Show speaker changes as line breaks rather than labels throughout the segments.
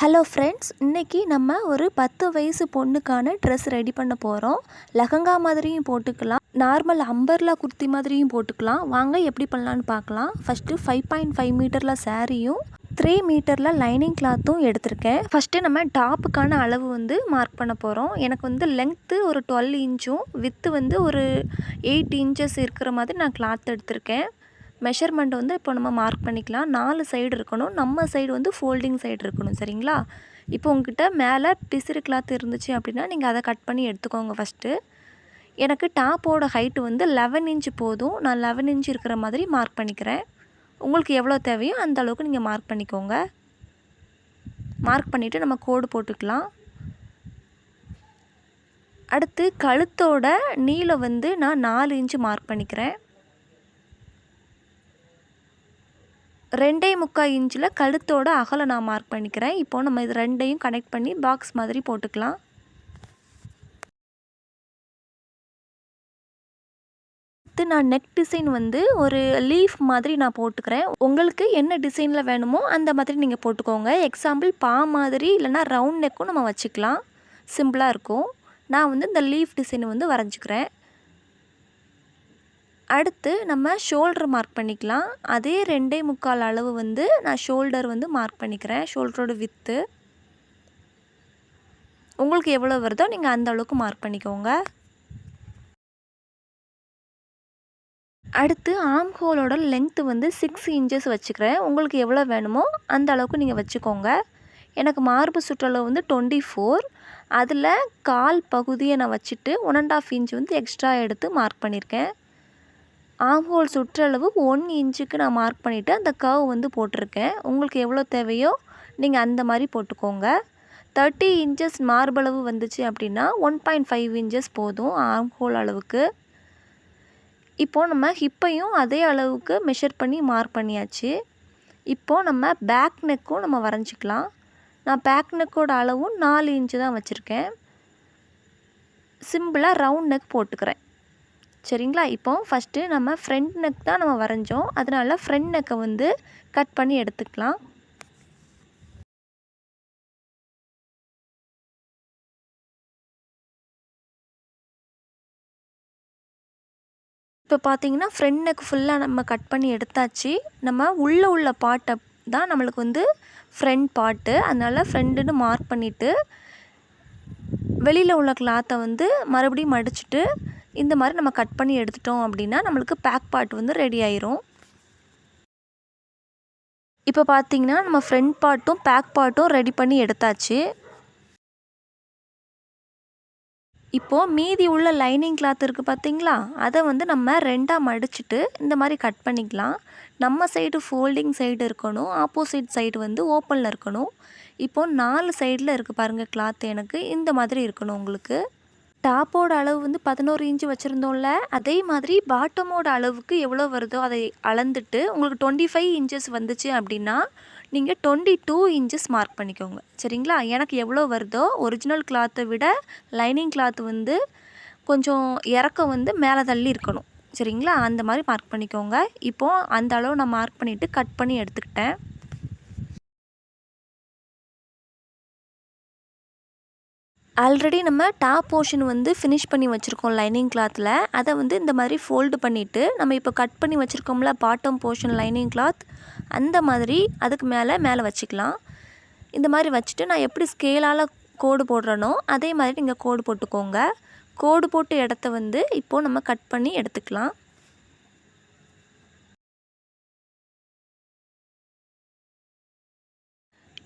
Hello friends, இன்றைக்கி நம்ம ஒரு 10 வயசு பொண்ணுக்கான ட்ரெஸ் ரெடி பண்ண போகிறோம். லெஹங்கா மாதிரியும் போட்டுக்கலாம், நார்மல் அம்பர்லா குர்த்தி மாதிரியும் போட்டுக்கலாம். வாங்க எப்படி பண்ணலான்னு பார்க்கலாம். ஃபஸ்ட்டு 5.5 மீட்டரில் சாரியும் 3 மீட்டரில் லைனிங் கிளாத்தும் எடுத்திருக்கேன். ஃபஸ்ட்டு நம்ம டாப்புக்கான அளவு மார்க் பண்ண போகிறோம். எனக்கு லென்த்து ஒரு 12 இன்ச்சும் வித்து ஒரு 8 இன்ச்சஸ் இருக்கிற மாதிரி நான் கிளாத் எடுத்திருக்கேன். மெஷர்மெண்ட் இப்போ நம்ம மார்க் பண்ணிக்கலாம். 4 சைடு இருக்கணும். நம்ம சைடு ஃபோல்டிங் சைடு இருக்கணும். சரிங்களா? இப்போ உங்ககிட்ட மேலே பிசிறு கிளாத் இருந்துச்சு அப்படின்னா நீங்கள் அதை கட் பண்ணி எடுத்துக்கோங்க. ஃபஸ்ட்டு எனக்கு டாப்போட ஹைட்டு 11 இன்ச் போதும். நான் 11 இன்ச் இருக்கிற மாதிரி மார்க் பண்ணிக்கிறேன். உங்களுக்கு எவ்வளோ தேவையோ அந்த அளவுக்கு நீங்கள் மார்க் பண்ணிக்கோங்க. மார்க் பண்ணிவிட்டு நம்ம கோடு போட்டுக்கலாம். அடுத்து கழுத்தோட நீளம் நான் 4 இன்ச்சு மார்க் பண்ணிக்கிறேன். 2.25 இன்ச்சில் கழுத்தோட அகலை நான் மார்க் பண்ணிக்கிறேன். இப்போது நம்ம இது ரெண்டையும் கனெக்ட் பண்ணி பாக்ஸ் மாதிரி போட்டுக்கலாம். அடுத்து நான் நெக் டிசைன் ஒரு லீஃப் மாதிரி நான் போட்டுக்கிறேன். உங்களுக்கு என்ன டிசைனில் வேணுமோ அந்த மாதிரி நீங்கள் போட்டுக்கோங்க. எக்ஸாம்பிள் பா மாதிரி இல்லைனா ரவுண்ட் நெக்கும் நம்ம வச்சுக்கலாம். சிம்பிளாக இருக்கும். நான் இந்த லீஃப் டிசைன் வரைஞ்சிக்கிறேன். அடுத்து நம்ம ஷோல்டர் மார்க் பண்ணிக்கலாம். அதே 2.25 அளவு நான் ஷோல்டர் மார்க் பண்ணிக்கிறேன். ஷோல்டரோட வித்து உங்களுக்கு எவ்வளோ வருதோ நீங்கள் அந்த அளவுக்கு மார்க் பண்ணிக்கோங்க. அடுத்து ஆர்ம் ஹோலோட லென்த்து 6 இன்ச்சஸ் வச்சுக்கிறேன். உங்களுக்கு எவ்வளோ வேணுமோ அந்த அளவுக்கு நீங்கள் வச்சுக்கோங்க. எனக்கு மார்பு சுற்றளவு 24. அதில் கால் பகுதியை நான் வச்சுட்டு 1.5 இன்ச் எக்ஸ்ட்ரா எடுத்து மார்க் பண்ணியிருக்கேன். ஆர்ம் ஹோல் சுற்றளவு 1 இன்ச்சுக்கு நான் மார்க் பண்ணிவிட்டு அந்த கர்வ் போட்டிருக்கேன். உங்களுக்கு எவ்வளோ தேவையோ நீங்கள் அந்த மாதிரி போட்டுக்கோங்க. 30 இன்ச்சஸ் மார்பளவு வந்துச்சு அப்படின்னா 1.5 இன்ச்சஸ் போதும் ஆர்ம் ஹோல் அளவுக்கு. இப்போது நம்ம ஹிப்பையும் அதே அளவுக்கு மெஷர் பண்ணி மார்க் பண்ணியாச்சு. இப்போது நம்ம பேக் நெக்கும் நம்ம வரைஞ்சிக்கலாம். நான் பேக் நெக்கோட அளவும் 4 இன்ச்சு தான் வச்சுருக்கேன். சிம்பிளாக ரவுண்ட் நெக் போட்டுக்கிறேன். சரிங்களா? இப்போ ஃபஸ்ட்டு நம்ம ஃப்ரண்ட் நெக் தான் நம்ம வரைஞ்சோம். அதனால் ஃப்ரண்ட் நெக்கை கட் பண்ணி எடுத்துக்கலாம். இப்போ பார்த்தீங்கன்னா ஃப்ரண்ட் நெக் ஃபுல்லாக நம்ம கட் பண்ணி எடுத்தாச்சு. நம்ம உள்ள பார்ட்டை தான் நம்மளுக்கு ஃப்ரண்ட் பார்ட்டு. அதனால் ஃப்ரண்ட்டுன்னு மார்க் பண்ணிவிட்டு வெளியில் உள்ள கிளாத்தை மறுபடியும் மடிச்சுட்டு இந்த மாதிரி நம்ம கட் பண்ணி எடுத்துட்டோம் அப்படின்னா நம்மளுக்கு பேக் பார்ட் ரெடி ஆயிரும். இப்போ பார்த்தீங்கன்னா நம்ம ஃப்ரண்ட் பார்ட்டும் பேக் பார்ட்டும் ரெடி பண்ணி எடுத்தாச்சு. இப்போது மீதி உள்ள லைனிங் கிளாத் இருக்குது பார்த்தீங்களா, அதை நம்ம ரெண்டாக மடிச்சுட்டு இந்த மாதிரி கட் பண்ணிக்கலாம். நம்ம சைடு ஃபோல்டிங் சைடு இருக்கணும், ஆப்போசிட் சைடு ஓப்பனில் இருக்கணும். இப்போது 4 சைடில் இருக்குது பாருங்கள் கிளாத். எனக்கு இந்த மாதிரி இருக்கணும். உங்களுக்கு டாப்போட அளவு 11 இன்ச்சு வச்சுருந்தோம்ல, அதே மாதிரி பாட்டமோட அளவுக்கு எவ்வளோ வருதோ அதை அளந்துட்டு உங்களுக்கு 25 இன்ச்சஸ் வந்துச்சு அப்படின்னா நீங்கள் 22 இன்ச்சஸ் மார்க் பண்ணிக்கோங்க. சரிங்களா? எனக்கு எவ்வளோ வருதோ ஒரிஜினல் கிளாத்தை விட லைனிங் கிளாத் கொஞ்சம் இறக்கம் மேலே தள்ளி இருக்கணும். சரிங்களா? அந்த மாதிரி மார்க் பண்ணிக்கோங்க. இப்போது அந்த அளவு நான் மார்க் பண்ணிவிட்டு கட் பண்ணி எடுத்துக்கிட்டேன். ஆல்ரெடி நம்ம டாப் போர்ஷன் ஃபினிஷ் பண்ணி வச்சுருக்கோம் லைனிங் கிளாத்தில். அதை இந்த மாதிரி ஃபோல்டு பண்ணிவிட்டு நம்ம இப்போ கட் பண்ணி வச்சுருக்கோம்ல பாட்டம் போர்ஷன் லைனிங் கிளாத், அந்த மாதிரி அதுக்கு மேலே வச்சுக்கலாம். இந்த மாதிரி வச்சுட்டு நான் எப்படி ஸ்கேலால் கோடு போடுறேனோ அதே மாதிரி நீங்கள் கோடு போட்டுக்கோங்க. கோடு போட்டு இடத்த இப்போது நம்ம கட் பண்ணி எடுத்துக்கலாம்.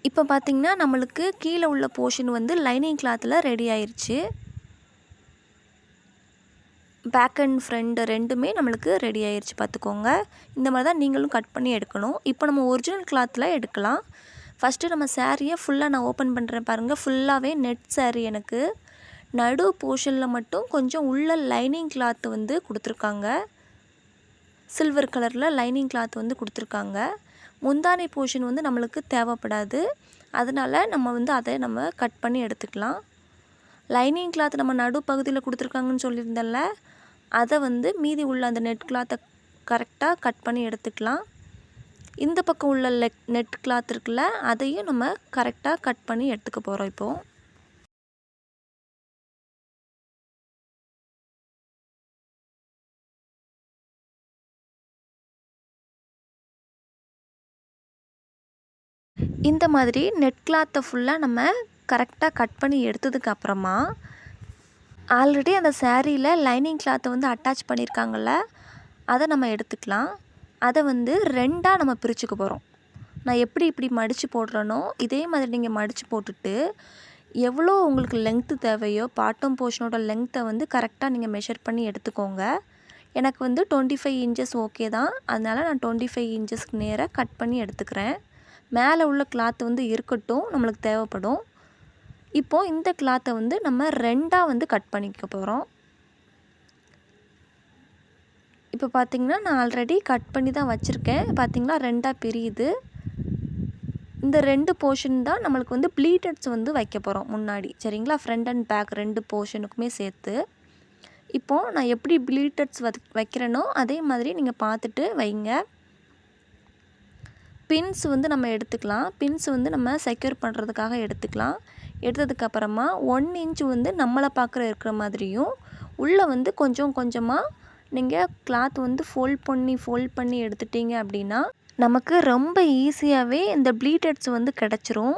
இப்போ பார்த்திங்கன்னா நம்மளுக்கு கீழே உள்ள போர்ஷன் லைனிங் கிளாத்தில் ரெடி ஆயிடுச்சு. பேக் அண்ட் ஃப்ரண்ட் ரெண்டுமே நம்மளுக்கு ரெடி ஆயிடுச்சு பார்த்துக்கோங்க. இந்த மாதிரி தான் நீங்களும் கட் பண்ணி எடுக்கணும். இப்போ நம்ம ஒரிஜினல் கிளாத்தில் எடுக்கலாம். ஃபஸ்ட்டு நம்ம சாரியை ஃபுல்லாக நான் ஓப்பன் பண்ணுறேன் பாருங்கள். ஃபுல்லாகவே நெட் சாரீ. எனக்கு நடு போர்ஷனில் மட்டும் கொஞ்சம் உள்ள லைனிங் கிளாத் கொடுத்துருக்காங்க. சில்வர் கலரில் லைனிங் கிளாத் கொடுத்துருக்காங்க. முந்தானை போர்ஷன் நம்மளுக்கு தேவைப்படாது. அதனால் நம்ம அதை நம்ம கட் பண்ணி எடுத்துக்கலாம். லைனிங் கிளாத் நம்ம நடு பகுதியில் கொடுத்துருக்காங்கன்னு சொல்லியிருந்தேன்ல, அதை மீதி உள்ள அந்த நெட் கிளாத்தை கரெக்டாக கட் பண்ணி எடுத்துக்கலாம். இந்த பக்கம் உள்ள நெட் கிளாத் இருக்குல்ல, அதையும் நம்ம கரெக்டாக கட் பண்ணி எடுத்துக்க போகிறோம் இப்போது. இந்த மாதிரி நெட் கிளாத்தை ஃபுல்லாக நம்ம கரெக்டாக கட் பண்ணி எடுத்ததுக்கு அப்புறமா ஆல்ரெடி அந்த சாரியில் லைனிங் கிளாத்தை வந்து அட்டாச் பண்ணியிருக்காங்கள்ல, அதை நம்ம எடுத்துக்கலாம். அதை வந்து ரெண்டாக நம்ம பிரிச்சுக்க போகிறோம். நான் எப்படி இப்படி மடித்து போடுறேனோ இதே மாதிரி நீங்கள் மடித்து போட்டுட்டு எவ்வளோ உங்களுக்கு லெங்க்த்து தேவையோ பாட்டம் போர்ஷனோட லெங்க்த்தை வந்து கரெக்டாக நீங்கள் மெஷர் பண்ணி எடுத்துக்கோங்க. எனக்கு வந்து 25 இன்ச்சஸ் ஓகே தான், அதனால் நான் 25 இன்ச்சஸ்க்கு நேராக கட் பண்ணி எடுத்துக்கிறேன். மேலே உள்ள கிளாத் வந்து இருக்கட்டும், நம்மளுக்கு தேவைப்படும். இப்போது இந்த கிளாத்தை வந்து நம்ம ரெண்டாக வந்து கட் பண்ணிக்க போகிறோம். இப்போ பார்த்திங்கன்னா நான் ஆல்ரெடி கட் பண்ணி தான் வச்சுருக்கேன். பார்த்திங்களா ரெண்டாக பிரியுது. இந்த 2 போர்ஷன் தான் நம்மளுக்கு வந்து ப்ளீட்டட்ஸ் வந்து வைக்க போகிறோம் முன்னாடி, சரிங்களா? ஃப்ரண்ட் அண்ட் பேக் 2 போர்ஷனுக்குமே சேர்த்து. இப்போது நான் எப்படி ப்ளீட்டட்ஸ் வைக்கிறேனோ அதே மாதிரி நீங்கள் பார்த்துட்டு வைங்க. பின்ஸ் வந்து நம்ம எடுத்துக்கலாம். பின்ஸ் வந்து நம்ம செக்யூர் பண்ணுறதுக்காக எடுத்துக்கலாம். எடுத்ததுக்கப்புறமா 1 இன்ச் வந்து நம்மளை இருக்கிற மாதிரியும் உள்ளே வந்து கொஞ்சம் கொஞ்சமாக நீங்கள் கிளாத் வந்து ஃபோல்ட் பண்ணி எடுத்துட்டீங்க அப்படின்னா நமக்கு ரொம்ப ஈஸியாகவே இந்த ப்ளீட்டட்ஸ் வந்து கிடச்சிரும்.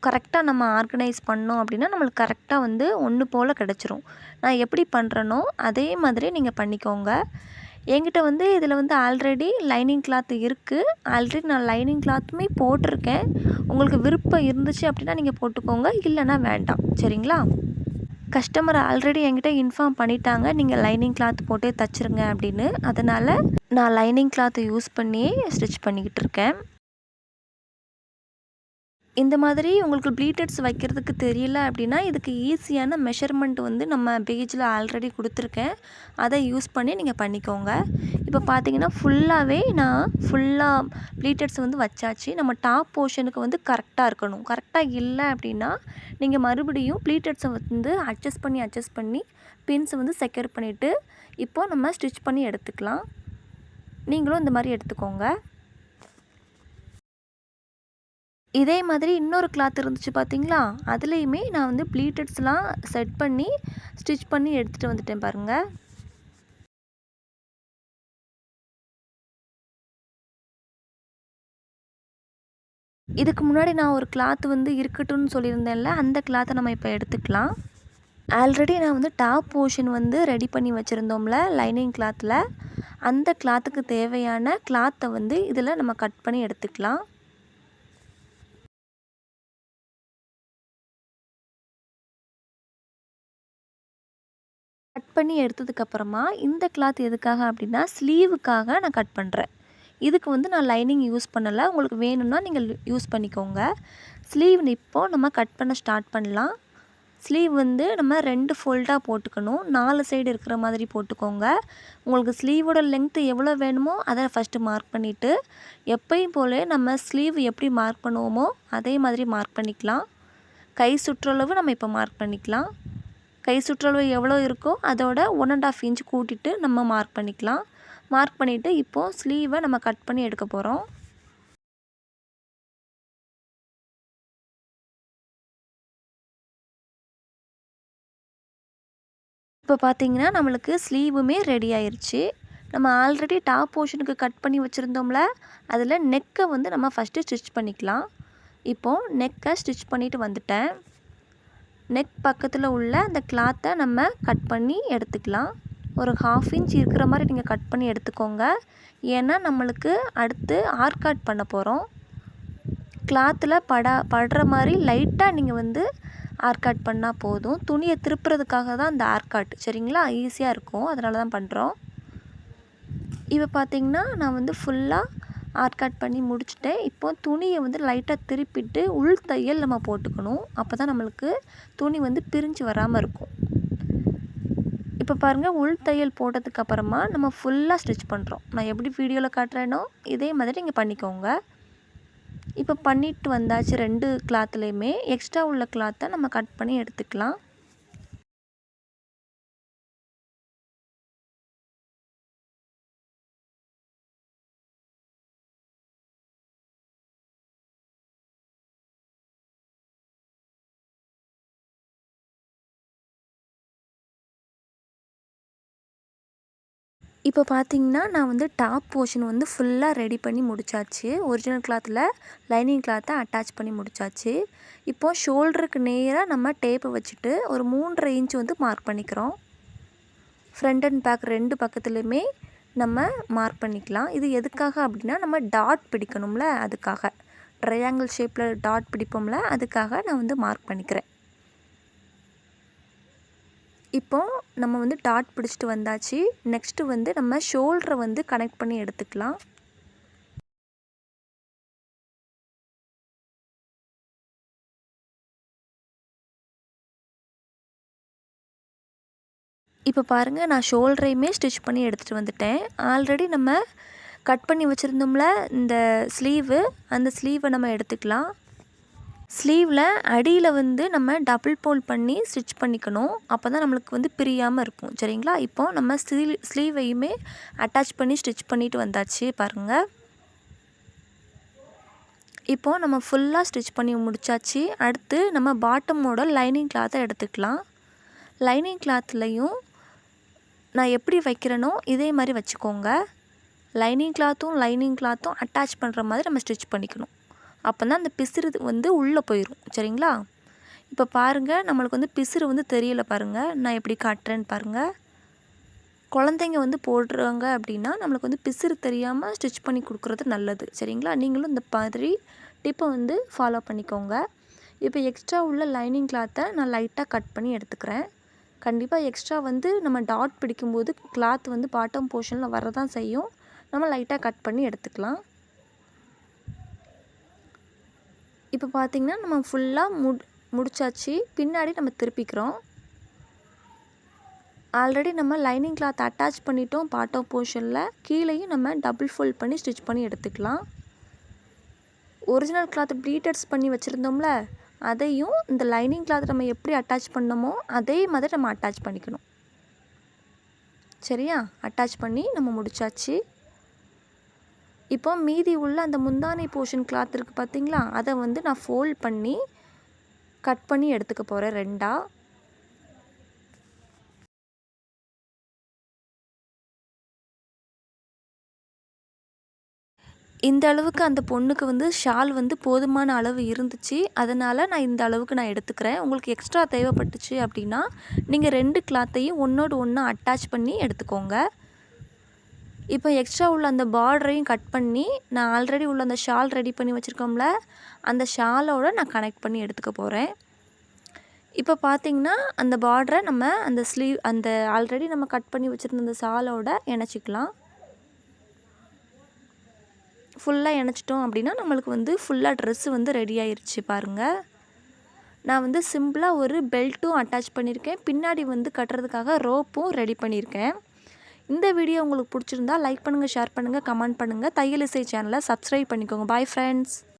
கரெக்டாக நம்ம ஆர்கனைஸ் பண்ணோம் அப்படின்னா நம்மளுக்கு கரெக்டாக வந்து ஒன்று போல் கிடச்சிரும். நான் எப்படி பண்ணுறேனோ அதே மாதிரி நீங்கள் பண்ணிக்கோங்க. என்கிட்ட வந்து இதில் வந்து ஆல்ரெடி லைனிங் கிளாத் இருக்குது. ஆல்ரெடி நான் லைனிங் கிளாத்துமே போட்டிருக்கேன். உங்களுக்கு விருப்பம் இருந்துச்சு அப்படின்னா நீங்கள் போட்டுக்கோங்க, இல்லைன்னா வேண்டாம், சரிங்களா? கஸ்டமர் ஆல்ரெடி என்கிட்ட இன்ஃபார்ம் பண்ணிட்டாங்க, நீங்கள் லைனிங் கிளாத் போட்டே தச்சுருங்க அப்படின்னு. அதனால் நான் லைனிங் கிளாத்தை யூஸ் பண்ணியே ஸ்டிச் பண்ணிக்கிட்டு இருக்கேன். இந்த மாதிரி உங்களுக்கு ப்ளீட்டட்ஸ் வைக்கிறதுக்கு தெரியல அப்படின்னா இதுக்கு ஈஸியான மெஷர்மெண்ட் வந்து நம்ம பேஜில் ஆல்ரெடி கொடுத்துருக்கேன். அதை யூஸ் பண்ணி நீங்கள் பண்ணிக்கோங்க. இப்போ பார்த்தீங்கன்னா நான் ஃபுல்லாக ப்ளீட்டட்ஸ் வந்து வச்சாச்சு. நம்ம டாப் போர்ஷனுக்கு வந்து கரெக்டாக இருக்கணும். கரெக்டாக இல்லை அப்படின்னா நீங்கள் மறுபடியும் ப்ளீட்டட்ஸை வந்து அட்ஜஸ்ட் பண்ணி பின்ஸை வந்து செக்யூர் பண்ணிவிட்டு இப்போது நம்ம ஸ்டிச் பண்ணி எடுத்துக்கலாம். நீங்களும் இந்த மாதிரி எடுத்துக்கோங்க. இதே மாதிரி இன்னொரு கிளாத் இருந்துச்சு பார்த்தீங்களா, அதுலேயுமே நான் வந்து ப்ளீட்டட்ஸ்லாம் செட் பண்ணி ஸ்டிச் பண்ணி எடுத்துகிட்டு வந்துட்டேன் பாருங்கள். இதுக்கு முன்னாடி நான் ஒரு கிளாத் வந்து இருக்கட்டும்னு சொல்லியிருந்தேன்ல, அந்த கிளாத்தை நம்ம இப்போ எடுத்துக்கலாம். ஆல்ரெடி நான் வந்து டாப் போர்ஷன் வந்து ரெடி பண்ணி வச்சுருந்தோம்ல லைனிங் கிளாத்தில், அந்த கிளாத்துக்கு தேவையான கிளாத்தை வந்து இதில் நம்ம கட் பண்ணி எடுத்துக்கலாம். கட் பண்ணி எடுத்ததுக்கப்புறமா இந்த கிளாத் எதுக்காக அப்படின்னா ஸ்லீவுக்காக நான் கட் பண்ணுறேன். இதுக்கு வந்து நான் லைனிங் யூஸ் பண்ணலை. உங்களுக்கு வேணும்னா நீங்கள் யூஸ் பண்ணிக்கோங்க. ஸ்லீவ் இப்போது நம்ம கட் பண்ண ஸ்டார்ட் பண்ணலாம். ஸ்லீவ் வந்து நம்ம 2 ஃபோல்டாக போட்டுக்கணும். 4 சைடு இருக்கிற மாதிரி போட்டுக்கோங்க. உங்களுக்கு ஸ்லீவோட லென்த்து எவ்வளோ வேணுமோ அதை ஃபஸ்ட்டு மார்க் பண்ணிவிட்டு எப்பயும் போல் நம்ம ஸ்லீவ் எப்படி மார்க் பண்ணுவோமோ அதே மாதிரி மார்க் பண்ணிக்கலாம். கை சுற்றளவு நம்ம இப்போ மார்க் பண்ணிக்கலாம். கை சுற்றளவு எவ்வளோ இருக்கோ அதோட 1.5 இன்ச் கூட்டிட்டு நம்ம மார்க் பண்ணிக்கலாம். மார்க் பண்ணிவிட்டு இப்போது ஸ்லீவை நம்ம கட் பண்ணி எடுக்க போகிறோம். இப்போ பார்த்தீங்கன்னா நம்மளுக்கு ஸ்லீவுமே ரெடி ஆயிடுச்சு. நம்ம ஆல்ரெடி டாப் போர்ஷனுக்கு கட் பண்ணி வச்சுருந்தோம்ல, அதில் நெக்கை வந்து நம்ம ஃபஸ்ட்டு ஸ்டிச் பண்ணிக்கலாம். இப்போது நெக்கை ஸ்டிச் பண்ணிவிட்டு வந்துட்டேன். நெக் பக்கத்தில் உள்ள அந்த கிளாத்தை நம்ம கட் பண்ணி எடுத்துக்கலாம். ஒரு 1/2 இன்ச் இருக்கிற மாதிரி நீங்கள் கட் பண்ணி எடுத்துக்கோங்க. ஏன்னா நம்மளுக்கு அடுத்து ஆர்காட் பண்ண போகிறோம். கிளாத்தில் படுற மாதிரி லைட்டாக நீங்கள் வந்து ஆர்காட் பண்ணால் போதும். துணியை திருப்புறதுக்காக தான் அந்த ஆர்காட், சரிங்களா? ஈஸியாக இருக்கும், அதனால தான் பண்ணுறோம். இப்போ பார்த்திங்கன்னா நான் வந்து ஃபுல்லாக ஆர்காட் பண்ணி முடிச்சுட்டேன். இப்போ துணியை வந்து லைட்டாக திருப்பிட்டு உள் தையல் நம்ம போட்டுக்கணும். அப்போ தான் நம்மளுக்கு துணி வந்து பிரிஞ்சு வராமல் இருக்கும். இப்போ பாருங்கள், உள் தையல் போட்டதுக்கப்புறமா நம்ம ஃபுல்லாக ஸ்டிச் பண்ணுறோம். நான் எப்படி வீடியோவில் காட்டுறேனோ இதே மாதிரி நீங்கள் பண்ணிக்கோங்க. இப்போ பண்ணிட்டு வந்தாச்சு. 2 கிளாத்துலேயுமே எக்ஸ்ட்ரா உள்ள கிளாத்தை நம்ம கட் பண்ணி எடுத்துக்கலாம். இப்போ பார்த்தீங்கன்னா நான் வந்து டாப் போர்ஷன் வந்து ஃபுல்லாக ரெடி பண்ணி முடிச்சாச்சு. ஒரிஜினல் கிளாத்தில் லைனிங் கிளாத்தை அட்டாச் பண்ணி முடிச்சாச்சு. இப்போது ஷோல்டருக்கு நேராக நம்ம டேப்பை வச்சுட்டு ஒரு 3.5 இன்ச் வந்து மார்க் பண்ணிக்கிறோம். ஃப்ரண்ட் அண்ட் பேக் 2 பக்கத்துலையுமே நம்ம மார்க் பண்ணிக்கலாம். இது எதுக்காக அப்படின்னா நம்ம டாட் பிடிக்கணும்ல, அதுக்காக ட்ரையாங்கிள் ஷேப்பில் டாட் பிடிப்போம்ல, அதுக்காக நான் வந்து மார்க் பண்ணிக்கிறேன். இப்போ நம்ம வந்து டாட் பிடிச்சிட்டு வந்தாச்சு. நெக்ஸ்ட்டு வந்து நம்ம ஷோல்டரை வந்து கனெக்ட் பண்ணி எடுத்துக்கலாம். இப்போ பாருங்கள், நான் ஷோல்டரையுமே ஸ்டிச் பண்ணி எடுத்துகிட்டு வந்துட்டேன். ஆல்ரெடி நம்ம கட் பண்ணி வச்சுருந்தோம்ல இந்த ஸ்லீவு, அந்த ஸ்லீவை நம்ம எடுத்துக்கலாம். ஸ்லீவில் அடியில் வந்து நம்ம டபுள் ஃபோல்ட் பண்ணி ஸ்டிச் பண்ணிக்கணும். அப்போ தான் நம்மளுக்கு வந்து பிரியாமல் இருக்கும். சரிங்களா? இப்போ நம்ம ஸ்லீவையுமே அட்டாச் பண்ணி ஸ்டிச் பண்ணிட்டு வந்தாச்சு பாருங்கள். இப்போது நம்ம ஃபுல்லாக ஸ்டிச் பண்ணி முடிச்சாச்சு. அடுத்து நம்ம பாட்டமோட லைனிங் கிளாத்தை எடுத்துக்கலாம். லைனிங் கிளாத்லேயும் நான் எப்படி வைக்கிறேனோ இதே மாதிரி வச்சுக்கோங்க. லைனிங் கிளாத்தும் அட்டாச் பண்ணுற மாதிரி நம்ம ஸ்டிச் பண்ணிக்கணும். அப்போ தான் அந்த பிசுறு வந்து உள்ளே போயிடும். சரிங்களா? இப்போ பாருங்கள், நம்மளுக்கு வந்து பிசுறு வந்து தெரியலை பாருங்கள். நான் எப்படி காட்டுறேன்னு பாருங்கள். குழந்தைங்க வந்து போடுறாங்க அப்படின்னா நம்மளுக்கு வந்து பிசுறு தெரியாமல் ஸ்டிச் பண்ணி கொடுக்குறது நல்லது. சரிங்களா? நீங்களும் இந்த மாதிரி டிப்பை வந்து ஃபாலோ பண்ணிக்கோங்க. இப்போ எக்ஸ்ட்ரா உள்ள லைனிங் கிளாத்தை நான் லைட்டாக கட் பண்ணி எடுத்துக்கிறேன். கண்டிப்பாக எக்ஸ்ட்ரா வந்து நம்ம டாட் பிடிக்கும்போது கிளாத் வந்து பாட்டம் போர்ஷனில் வரதான் செய்யும். நம்ம லைட்டாக கட் பண்ணி எடுத்துக்கலாம். இப்போ பார்த்திங்கன்னா நம்ம ஃபுல்லாக முடிச்சாச்சு. பின்னாடி நம்ம திருப்பிக்கிறோம். ஆல்ரெடி நம்ம லைனிங் கிளாத் அட்டாச் பண்ணிட்டோம் பாட்டம் போர்ஷனில். கீழேயும் நம்ம டபுள் ஃபோல்ட் பண்ணி ஸ்டிச் பண்ணி எடுத்துக்கலாம். ஒரிஜினல் கிளாத் ப்ளீட்டட்ஸ் பண்ணி வச்சுருந்தோம்ல, அதையும் இந்த லைனிங் கிளாத் நம்ம எப்படி அட்டாச் பண்ணோமோ அதே மாதிரி நம்ம அட்டாச் பண்ணிக்கணும். சரியா? அட்டாச் பண்ணி நம்ம முடிச்சாச்சு. இப்போ மீதி உள்ள அந்த முந்தானை போர்ஷன் கிளாத் இருக்குது பார்த்தீங்களா, அதை வந்து நான் ஃபோல்ட் பண்ணி கட் பண்ணி எடுத்துக்க போகிறேன் 2ஆ. இந்த அளவுக்கு அந்த பொண்ணுக்கு வந்து ஷால் வந்து போதுமான அளவு இருந்துச்சு. அதனால் நான் இந்த அளவுக்கு நான் எடுத்துக்கிறேன். உங்களுக்கு எக்ஸ்ட்ரா தேவைப்பட்டுச்சு அப்படின்னா நீங்கள் 2 கிளாத்தையும் ஒன்றோடு ஒன்று அட்டாச் பண்ணி எடுத்துக்கோங்க. இப்போ எக்ஸ்ட்ரா உள்ள அந்த பார்டரையும் கட் பண்ணி நான் ஆல்ரெடி உள்ள அந்த ஷால் ரெடி பண்ணி வச்சுருக்கோம்ல, அந்த ஷாலோடு நான் கனெக்ட் பண்ணி எடுத்துக்க போகிறேன். இப்போ பார்த்திங்கன்னா அந்த பார்டரை நம்ம அந்த ஆல்ரெடி நம்ம கட் பண்ணி வச்சுருந்த அந்த ஷாலோட இணைச்சிக்கலாம். ஃபுல்லாக இணைச்சிட்டோம் அப்படின்னா நம்மளுக்கு வந்து ஃபுல்லாக ட்ரெஸ்ஸு வந்து ரெடி ஆயிடுச்சு பாருங்கள். நான் வந்து சிம்பிளாக ஒரு பெல்ட்டும் அட்டாச் பண்ணியிருக்கேன். பின்னாடி வந்து கட்டுறதுக்காக ரோப்பும் ரெடி பண்ணியிருக்கேன். இந்த வீடியோ உங்களுக்கு பிடிச்சிருந்தா லைக் பண்ணுங்கள், ஷேர் பண்ணுங்கள், கமெண்ட் பண்ணுங்கள். தையல் இசை சேனலை சப்ஸ்கிரைப் பண்ணிக்கோங்க. Bye friends.